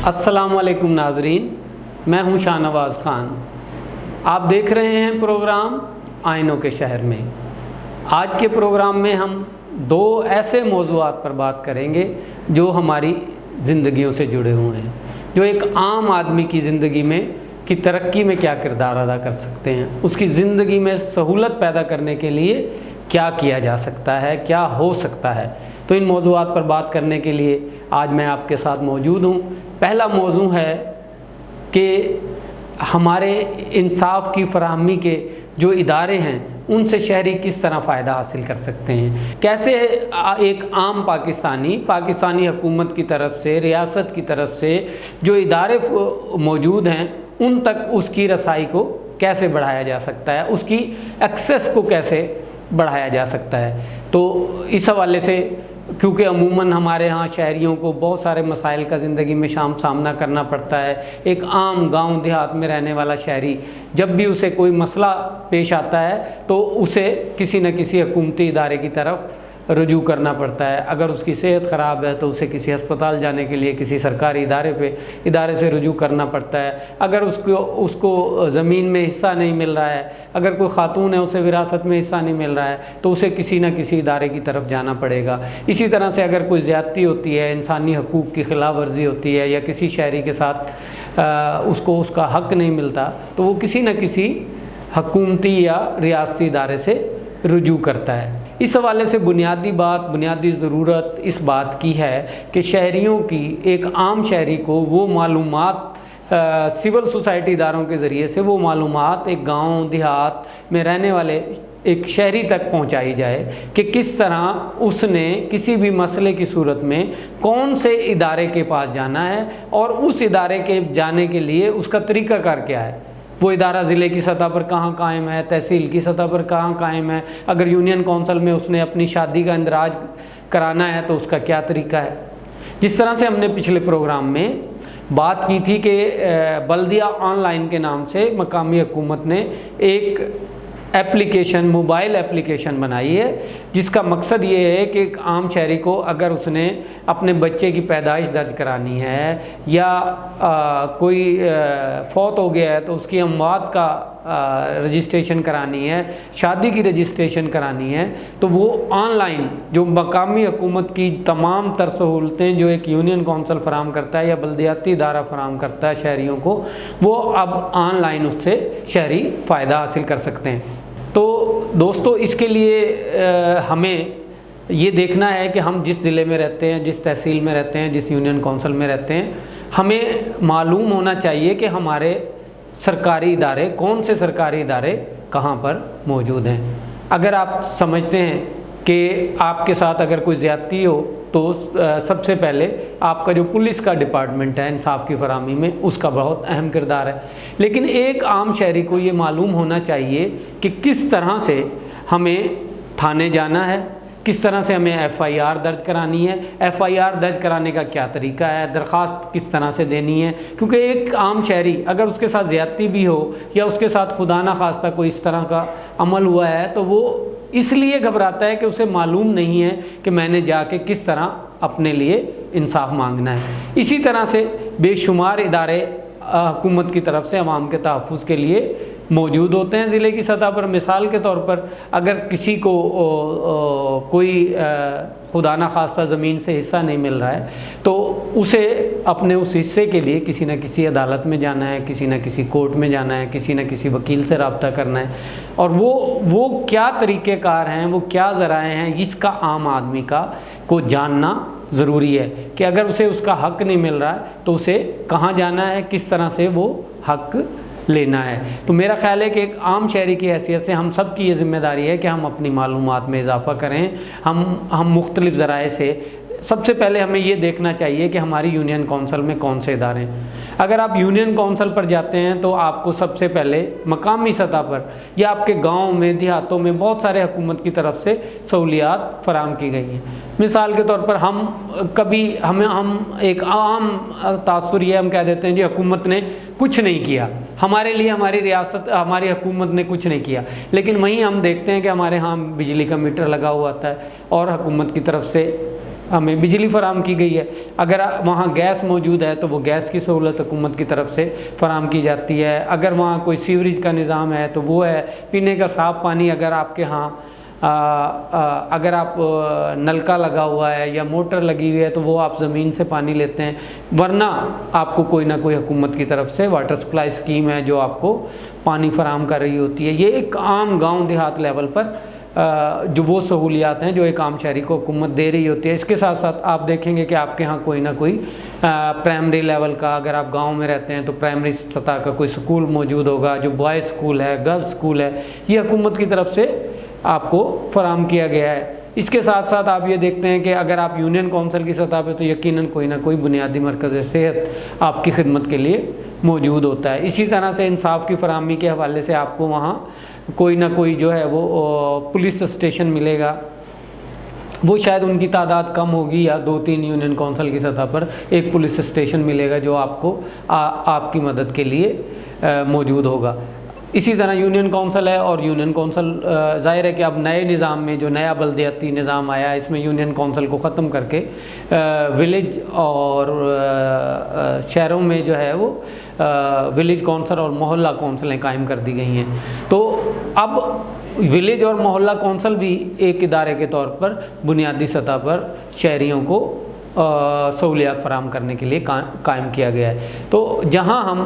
السلام علیکم ناظرین، میں ہوں شاہ نواز خان۔ آپ دیکھ رہے ہیں پروگرام آئینوں کے شہر میں۔ آج کے پروگرام میں ہم دو ایسے موضوعات پر بات کریں گے جو ہماری زندگیوں سے جڑے ہوئے ہیں، جو ایک عام آدمی کی زندگی میں کی ترقی میں کیا کردار ادا کر سکتے ہیں، اس کی زندگی میں سہولت پیدا کرنے کے لیے کیا کیا جا سکتا ہے، کیا ہو سکتا ہے۔ تو ان موضوعات پر بات کرنے کے لیے آج میں آپ کے ساتھ موجود ہوں۔ پہلا موضوع ہے کہ ہمارے انصاف کی فراہمی کے جو ادارے ہیں ان سے شہری کس طرح فائدہ حاصل کر سکتے ہیں، کیسے ایک عام پاکستانی حکومت کی طرف سے، ریاست کی طرف سے جو ادارے موجود ہیں ان تک اس کی رسائی کو کیسے بڑھایا جا سکتا ہے، اس کی ایکسیس کو کیسے بڑھایا جا سکتا ہے۔ تو اس حوالے سے کیونکہ عموماً ہمارے ہاں شہریوں کو بہت سارے مسائل کا زندگی میں سامنا کرنا پڑتا ہے، ایک عام گاؤں دیہات میں رہنے والا شہری جب بھی اسے کوئی مسئلہ پیش آتا ہے تو اسے کسی نہ کسی حکومتی ادارے کی طرف رجوع کرنا پڑتا ہے۔ اگر اس کی صحت خراب ہے تو اسے کسی ہسپتال جانے کے لیے کسی سرکاری ادارے سے رجوع کرنا پڑتا ہے۔ اگر اس کو زمین میں حصہ نہیں مل رہا ہے، اگر کوئی خاتون ہے اسے وراثت میں حصہ نہیں مل رہا ہے تو اسے کسی نہ کسی ادارے کی طرف جانا پڑے گا۔ اسی طرح سے اگر کوئی زیادتی ہوتی ہے، انسانی حقوق کی خلاف ورزی ہوتی ہے یا کسی شہری کے ساتھ اس کو اس کا حق نہیں ملتا تو وہ کسی نہ کسی حکومتی یا ریاستی ادارے سے رجوع کرتا ہے۔ اس حوالے سے بنیادی ضرورت اس بات کی ہے کہ شہریوں کی، ایک عام شہری کو وہ معلومات سول سوسائٹی اداروں کے ذریعے سے وہ معلومات ایک گاؤں دیہات میں رہنے والے ایک شہری تک پہنچائی جائے کہ کس طرح اس نے کسی بھی مسئلے کی صورت میں کون سے ادارے کے پاس جانا ہے اور اس ادارے کے جانے کے لیے اس کا طریقہ کار کیا ہے۔ وہ ادارہ ضلع کی سطح پر کہاں قائم ہے، تحصیل کی سطح پر کہاں قائم ہے، اگر یونین کونسل میں اس نے اپنی شادی کا اندراج کرانا ہے تو اس کا کیا طریقہ ہے۔ جس طرح سے ہم نے پچھلے پروگرام میں بات کی تھی کہ بلدیہ آن لائن کے نام سے مقامی حکومت نے ایک موبائل ایپلیکیشن بنائی ہے جس کا مقصد یہ ہے کہ ایک عام شہری کو اگر اس نے اپنے بچے کی پیدائش درج کرانی ہے یا کوئی فوت ہو گیا ہے تو اس کی اموات کا رجسٹریشن کرانی ہے، شادی کی رجسٹریشن کرانی ہے، تو وہ آن لائن جو مقامی حکومت کی تمام تر سہولتیں جو ایک یونین کونسل فراہم کرتا ہے یا بلدیاتی ادارہ فراہم کرتا ہے شہریوں کو، وہ اب آن لائن اس سے شہری فائدہ حاصل کر سکتے ہیں۔ تو دوستو، اس کے لیے ہمیں یہ دیکھنا ہے کہ ہم جس ضلع میں رہتے ہیں، جس تحصیل میں رہتے ہیں، جس یونین کونسل میں رہتے ہیں، ہمیں معلوم ہونا چاہیے کہ ہمارے سرکاری ادارے، کون سے سرکاری ادارے کہاں پر موجود ہیں۔ اگر آپ سمجھتے ہیں کہ آپ کے ساتھ اگر کوئی زیادتی ہو تو سب سے پہلے آپ کا جو پولیس کا ڈپارٹمنٹ ہے انصاف کی فراہمی میں، اس کا بہت اہم کردار ہے۔ لیکن ایک عام شہری کو یہ معلوم ہونا چاہیے کہ کس طرح سے ہمیں تھانے جانا ہے، کس طرح سے ہمیں ایف آئی آر درج کرانی ہے، ایف آئی آر درج کرانے کا کیا طریقہ ہے، درخواست کس طرح سے دینی ہے۔ کیونکہ ایک عام شہری اگر اس کے ساتھ زیادتی بھی ہو یا اس کے ساتھ خدا نہ خواستہ کوئی اس طرح کا عمل ہوا ہے تو وہ اس لیے گھبراتا ہے کہ اسے معلوم نہیں ہے کہ میں نے جا کے کس طرح اپنے لیے انصاف مانگنا ہے۔ اسی طرح سے بے شمار ادارے حکومت کی طرف سے عوام کے تحفظ کے لیے موجود ہوتے ہیں ضلع کی سطح پر۔ مثال کے طور پر اگر کسی کو کوئی خدا نہ خواستہ زمین سے حصہ نہیں مل رہا ہے تو اسے اپنے اس حصے کے لیے کسی نہ کسی عدالت میں جانا ہے، کسی نہ کسی کورٹ میں جانا ہے، کسی نہ کسی وکیل سے رابطہ کرنا ہے، اور وہ کیا طریقہ کار ہیں، وہ کیا ذرائع ہیں، اس کا عام آدمی کو جاننا ضروری ہے کہ اگر اسے اس کا حق نہیں مل رہا ہے تو اسے کہاں جانا ہے، کس طرح سے وہ حق لینا ہے۔ تو میرا خیال ہے کہ ایک عام شہری کی حیثیت سے ہم سب کی یہ ذمہ داری ہے کہ ہم اپنی معلومات میں اضافہ کریں۔ ہم مختلف ذرائع سے سب سے پہلے ہمیں یہ دیکھنا چاہیے کہ ہماری یونین کونسل میں کون سے ادارے ہیں۔ اگر آپ یونین کونسل پر جاتے ہیں تو آپ کو سب سے پہلے مقامی سطح پر یا آپ کے گاؤں میں، دیہاتوں میں بہت سارے حکومت کی طرف سے سہولیات فراہم کی گئی ہیں۔ مثال کے طور پر ہم ایک عام تاثر یہ ہم کہہ دیتے ہیں جی حکومت نے کچھ نہیں کیا، ہمارے لیے ہماری حکومت نے کچھ نہیں کیا، لیکن وہیں ہم دیکھتے ہیں کہ ہمارے ہاں بجلی کا میٹر لگا ہوا آتا ہے اور حکومت کی طرف سے ہمیں بجلی فراہم کی گئی ہے. اگر وہاں گیس موجود ہے تو وہ گیس کی سہولت حکومت کی طرف سے فراہم کی جاتی ہے. اگر وہاں کوئی سیوریج کا نظام ہے تو وہ ہے. پینے کا صاف پانی اگر آپ کے ہاں اگر آپ نلکا لگا ہوا ہے یا موٹر لگی ہوئی ہے تو وہ آپ زمین سے پانی لیتے ہیں، ورنہ آپ کو کوئی نہ کوئی حکومت کی طرف سے واٹر سپلائی اسکیم ہے جو آپ کو پانی فراہم کر رہی ہوتی ہے. یہ ایک عام گاؤں دیہات لیول پر جو وہ سہولیات ہیں جو ایک عام شہری کو حکومت دے رہی ہوتی ہے. اس کے ساتھ ساتھ آپ دیکھیں گے کہ آپ کے ہاں کوئی نہ کوئی پرائمری لیول کا، اگر آپ گاؤں میں رہتے ہیں تو پرائمری سطح کا کوئی سکول موجود ہوگا، جو بوائز سکول ہے، گرلز سکول ہے، یہ حکومت کی طرف سے آپ کو فراہم کیا گیا ہے. اس کے ساتھ ساتھ آپ یہ دیکھتے ہیں کہ اگر آپ یونین کونسل کی سطح پہ تو یقیناً کوئی نہ کوئی بنیادی مرکز صحت آپ کی خدمت کے لیے موجود ہوتا ہے. اسی طرح سے انصاف کی فراہمی کے حوالے سے آپ کو وہاں کوئی نہ کوئی جو ہے وہ پولیس اسٹیشن ملے گا. وہ شاید ان کی تعداد کم ہوگی یا 2-3 یونین کونسل کی سطح پر ایک پولیس اسٹیشن ملے گا جو آپ کو آپ کی مدد کے لیے موجود ہوگا. اسی طرح یونین کونسل ہے، اور یونین کونسل ظاہر ہے کہ اب نئے نظام میں جو نیا بلدیاتی نظام آیا اس میں یونین کونسل کو ختم کر کے ولیج اور شہروں میں جو ہے وہ ولیج کونسل اور محلہ کونسلیں قائم کر دی گئی ہیں. تو اب ولیج اور محلہ کونسل بھی ایک ادارے کے طور پر بنیادی سطح پر شہریوں کو سہولیات فراہم کرنے کے لیے قائم کیا گیا ہے. تو جہاں ہم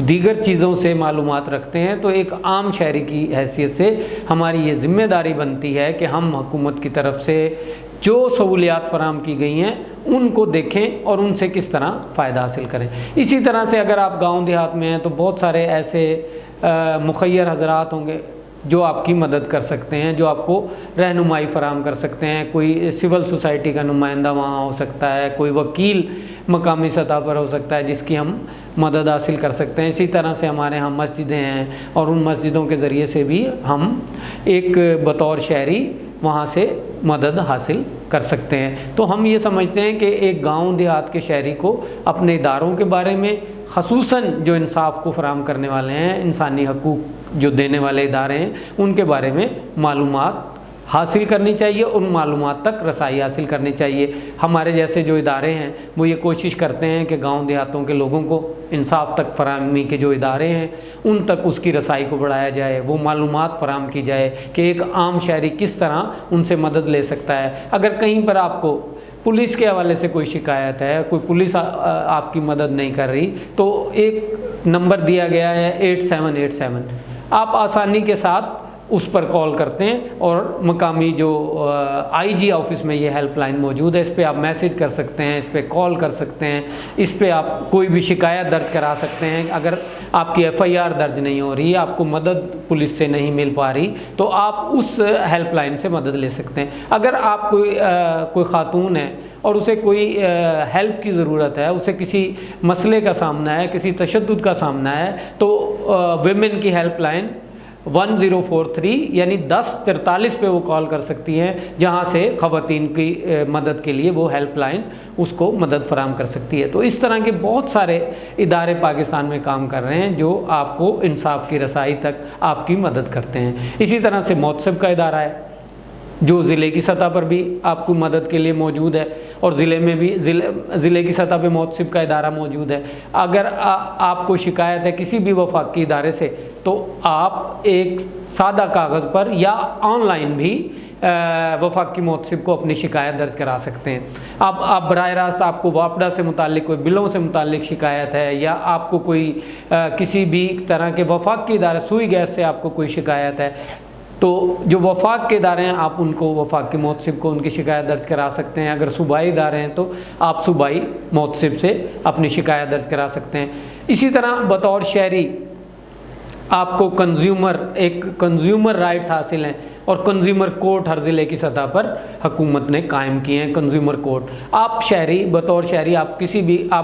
دیگر چیزوں سے معلومات رکھتے ہیں تو ایک عام شہری کی حیثیت سے ہماری یہ ذمہ داری بنتی ہے کہ ہم حکومت کی طرف سے جو سہولیات فراہم کی گئی ہیں ان کو دیکھیں اور ان سے کس طرح فائدہ حاصل کریں. اسی طرح سے اگر آپ گاؤں دیہات میں ہیں تو بہت سارے ایسے مخیر حضرات ہوں گے جو آپ کی مدد کر سکتے ہیں، جو آپ کو رہنمائی فراہم کر سکتے ہیں. کوئی سول سوسائٹی کا نمائندہ وہاں ہو سکتا ہے، کوئی وکیل مقامی سطح پر ہو سکتا ہے جس کی ہم مدد حاصل کر سکتے ہیں. اسی طرح سے ہمارے یہاں مسجدیں ہیں اور ان مسجدوں کے ذریعے سے بھی ہم ایک بطور شہری وہاں سے مدد حاصل کر سکتے ہیں. تو ہم یہ سمجھتے ہیں کہ ایک گاؤں دیہات کے شہری کو اپنے اداروں کے بارے میں، خصوصاً جو انصاف کو فراہم کرنے والے ہیں، انسانی حقوق جو دینے والے ادارے ہیں، ان کے بارے میں معلومات حاصل کرنی چاہیے، ان معلومات تک رسائی حاصل کرنی چاہیے. ہمارے جیسے جو ادارے ہیں وہ یہ کوشش کرتے ہیں کہ گاؤں دیہاتوں کے لوگوں کو انصاف تک فراہمی کے جو ادارے ہیں ان تک اس کی رسائی کو بڑھایا جائے، وہ معلومات فراہم کی جائے کہ ایک عام شہری کس طرح ان سے مدد لے سکتا ہے. اگر کہیں پر آپ کو پولیس کے حوالے سے کوئی شکایت ہے، کوئی پولیس آپ کی مدد نہیں کر رہی، تو ایک نمبر دیا گیا ہے 8787، آپ آسانی کے ساتھ اس پر کال کرتے ہیں اور مقامی جو آئی جی آفس میں یہ ہیلپ لائن موجود ہے، اس پہ آپ میسج کر سکتے ہیں، اس پہ کال کر سکتے ہیں، اس پہ آپ کوئی بھی شکایت درج کرا سکتے ہیں. اگر آپ کی ایف آئی آر درج نہیں ہو رہی، آپ کو مدد پولیس سے نہیں مل پا رہی، تو آپ اس ہیلپ لائن سے مدد لے سکتے ہیں. اگر آپ کوئی خاتون ہے اور اسے کوئی ہیلپ کی ضرورت ہے، اسے کسی مسئلے کا سامنا ہے، کسی تشدد کا سامنا ہے، تو ویمن کی ہیلپ لائن 1043 یعنی 1043 پہ وہ کال کر سکتی ہیں، جہاں سے خواتین کی مدد کے لیے وہ ہیلپ لائن اس کو مدد فراہم کر سکتی ہے. تو اس طرح کے بہت سارے ادارے پاکستان میں کام کر رہے ہیں جو آپ کو انصاف کی رسائی تک آپ کی مدد کرتے ہیں. اسی طرح سے محتسب کا ادارہ ہے جو ضلع کی سطح پر بھی آپ کو مدد کے لیے موجود ہے، اور ضلع میں بھی ضلع کی سطح پہ محتسب کا ادارہ موجود ہے. اگر آپ کو شکایت ہے کسی بھی وفاقی ادارے سے تو آپ ایک سادہ کاغذ پر یا آن لائن بھی وفاقی محتسب کو اپنی شکایت درج کرا سکتے ہیں. آپ براہ راست آپ کو واپڈا سے متعلق کوئی بلوں سے متعلق شکایت ہے، یا آپ کو کوئی کسی بھی طرح کے وفاقی ادارے سوئی گیس سے آپ کو کوئی شکایت ہے، تو جو وفاق کے ادارے ہیں آپ ان کو وفاقی محتسب کو ان کی شکایت درج کرا سکتے ہیں. اگر صوبائی ادارے ہیں تو آپ صوبائی محتسب سے اپنی شکایت درج کرا سکتے ہیں. اسی طرح بطور شہری آپ کو کنزیومر رائٹس حاصل ہیں، اور کنزیومر کورٹ ہر ضلع کی سطح پر حکومت نے قائم کیے ہیں. کنزیومر کورٹ، آپ شہری بطور شہری آپ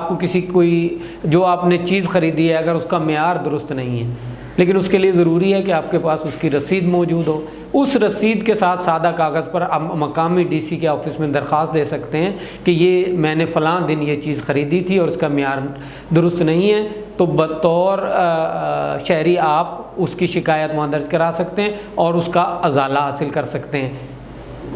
کو کسی کوئی جو آپ نے چیز خریدی ہے، اگر اس کا معیار درست نہیں ہے، لیکن اس کے لیے ضروری ہے کہ آپ کے پاس اس کی رسید موجود ہو، اس رسید کے ساتھ سادہ کاغذ پر آپ مقامی ڈی سی کے آفس میں درخواست دے سکتے ہیں کہ یہ میں نے فلاں دن یہ چیز خریدی تھی اور اس کا معیار درست نہیں ہے. تو بطور شہری آپ اس کی شکایت وہاں درج کرا سکتے ہیں اور اس کا ازالہ حاصل کر سکتے ہیں.